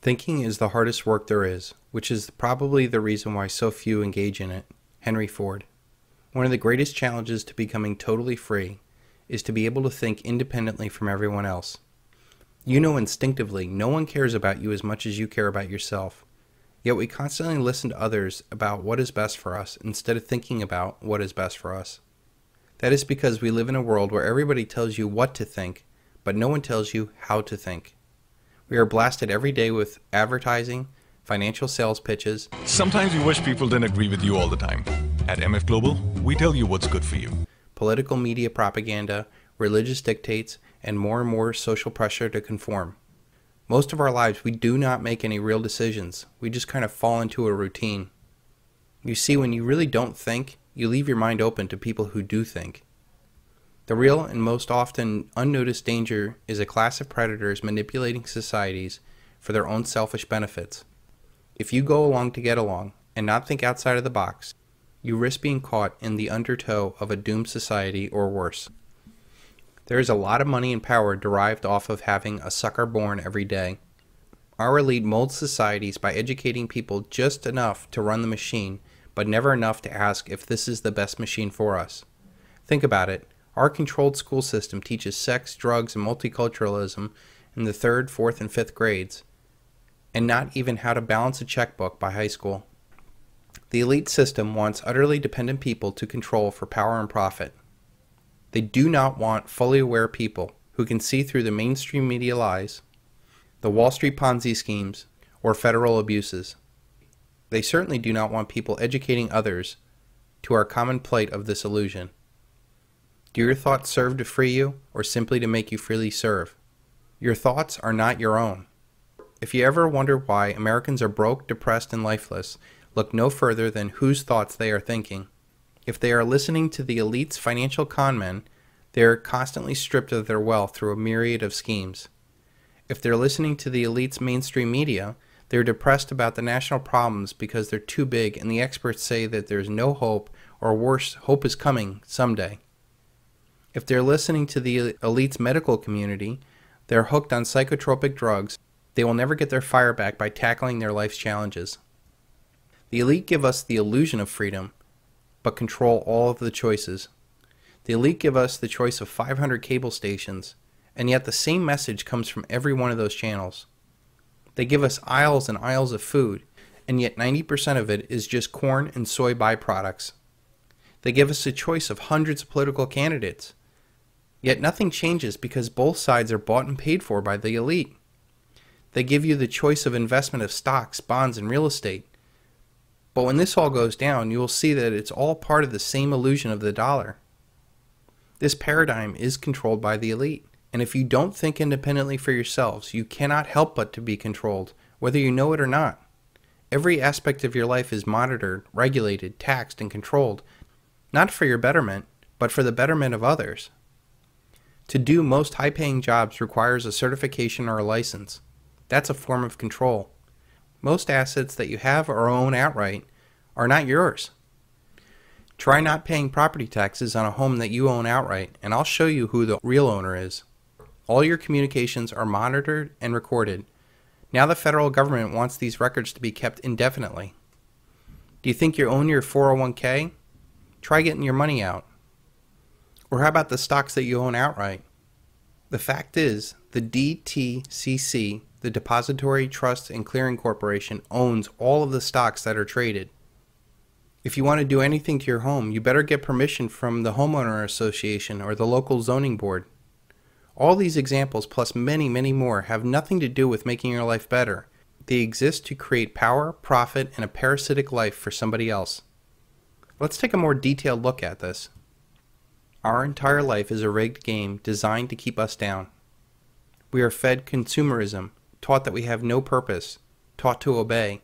Thinking is the hardest work there is, which is probably the reason why so few engage in it. Henry Ford. One of the greatest challenges to becoming totally free is to be able to think independently from everyone else. You know instinctively no one cares about you as much as you care about yourself, yet we constantly listen to others about what is best for us instead of thinking about what is best for us. That is because we live in a world where everybody tells you what to think, but no one tells you how to think. We are blasted every day with advertising, financial sales pitches. Sometimes you wish people didn't agree with you all the time. At MF Global, we tell you what's good for you. Political media propaganda, religious dictates, and more social pressure to conform. Most of our lives we do not make any real decisions. We just kind of fall into a routine. You see, when you really don't think, you leave your mind open to people who do think. The real and most often unnoticed danger is a class of predators manipulating societies for their own selfish benefits. If you go along to get along and not think outside of the box, you risk being caught in the undertow of a doomed society or worse. There is a lot of money and power derived off of having a sucker born every day. Our elite molds societies by educating people just enough to run the machine, but never enough to ask if this is the best machine for us. Think about it. Our controlled school system teaches sex, drugs, and multiculturalism in the 3rd, 4th, and 5th grades, and not even how to balance a checkbook by high school. The elite system wants utterly dependent people to control for power and profit. They do not want fully aware people who can see through the mainstream media lies, the Wall Street Ponzi schemes, or federal abuses. They certainly do not want people educating others to our common plight of this illusion. Do your thoughts serve to free you, or simply to make you freely serve? Your thoughts are not your own. If you ever wonder why Americans are broke, depressed, and lifeless, look no further than whose thoughts they are thinking. If they are listening to the elite's financial conmen, they are constantly stripped of their wealth through a myriad of schemes. If they're listening to the elite's mainstream media, they're depressed about the national problems because they're too big and the experts say that there's no hope, or worse, hope is coming someday. If they're listening to the elite's medical community, they're hooked on psychotropic drugs. They will never get their fire back by tackling their life's challenges. The elite give us the illusion of freedom, but control all of the choices. The elite give us the choice of 500 cable stations, and yet the same message comes from every one of those channels. They give us aisles and aisles of food, and yet 90% of it is just corn and soy byproducts. They give us a choice of hundreds of political candidates, yet nothing changes because both sides are bought and paid for by the elite. They give you the choice of investment of stocks, bonds, and real estate. But when this all goes down, you will see that it's all part of the same illusion of the dollar. This paradigm is controlled by the elite, and if you don't think independently for yourselves, you cannot help but to be controlled, whether you know it or not. Every aspect of your life is monitored, regulated, taxed, and controlled, not for your betterment, but for the betterment of others. To do most high-paying jobs requires a certification or a license. That's a form of control. Most assets that you have or own outright are not yours. Try not paying property taxes on a home that you own outright, and I'll show you who the real owner is. All your communications are monitored and recorded. Now the federal government wants these records to be kept indefinitely. Do you think you own your 401k? Try getting your money out. Or how about the stocks that you own outright? The fact is, the DTCC, the Depository Trust and Clearing Corporation, owns all of the stocks that are traded. If you want to do anything to your home, you better get permission from the homeowner association or the local zoning board. All these examples, plus many more, have nothing to do with making your life better. They exist to create power, profit, and a parasitic life for somebody else. Let's take a more detailed look at this. Our entire life is a rigged game designed to keep us down. We are fed consumerism, taught that we have no purpose, taught to obey,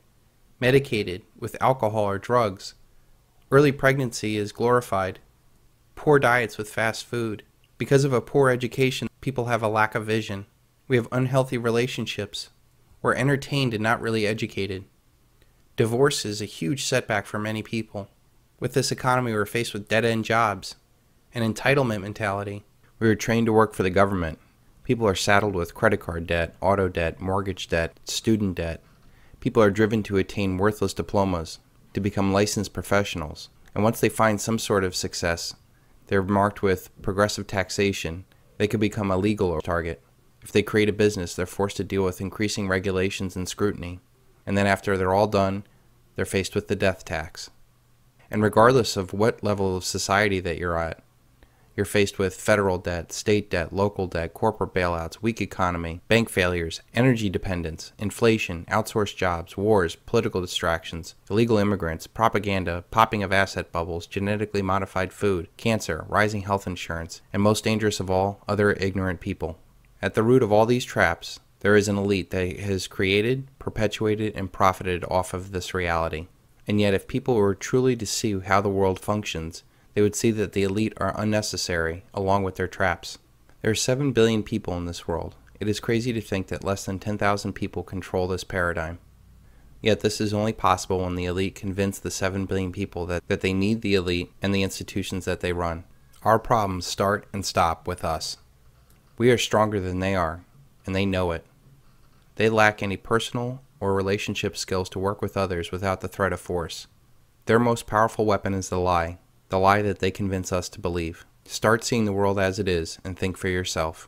medicated with alcohol or drugs. Early pregnancy is glorified. Poor diets with fast food. Because of a poor education, people have a lack of vision. We have unhealthy relationships. We're entertained and not really educated. Divorce is a huge setback for many people. With this economy, we're faced with dead-end jobs, an entitlement mentality. We were trained to work for the government. People are saddled with credit card debt, auto debt, mortgage debt, student debt. People are driven to attain worthless diplomas, to become licensed professionals, and once they find some sort of success, they're marked with progressive taxation. They could become a legal target. If they create a business, they're forced to deal with increasing regulations and scrutiny. And then after they're all done, they're faced with the death tax. And regardless of what level of society that you're at, you're faced with federal debt, state debt, local debt, corporate bailouts, weak economy, bank failures, energy dependence, inflation, outsourced jobs, wars, political distractions, illegal immigrants, propaganda, popping of asset bubbles, genetically modified food, cancer, rising health insurance, and most dangerous of all, other ignorant people. At the root of all these traps, there is an elite that has created, perpetuated, and profited off of this reality. And yet if people were truly to see how the world functions, they would see that the elite are unnecessary, along with their traps. There are 7 billion people in this world. It is crazy to think that less than 10,000 people control this paradigm. Yet this is only possible when the elite convince the 7 billion people that they need the elite and the institutions that they run. Our problems start and stop with us. We are stronger than they are, and they know it. They lack any personal or relationship skills to work with others without the threat of force. Their most powerful weapon is the lie that they convince us to believe. Start seeing the world as it is and think for yourself.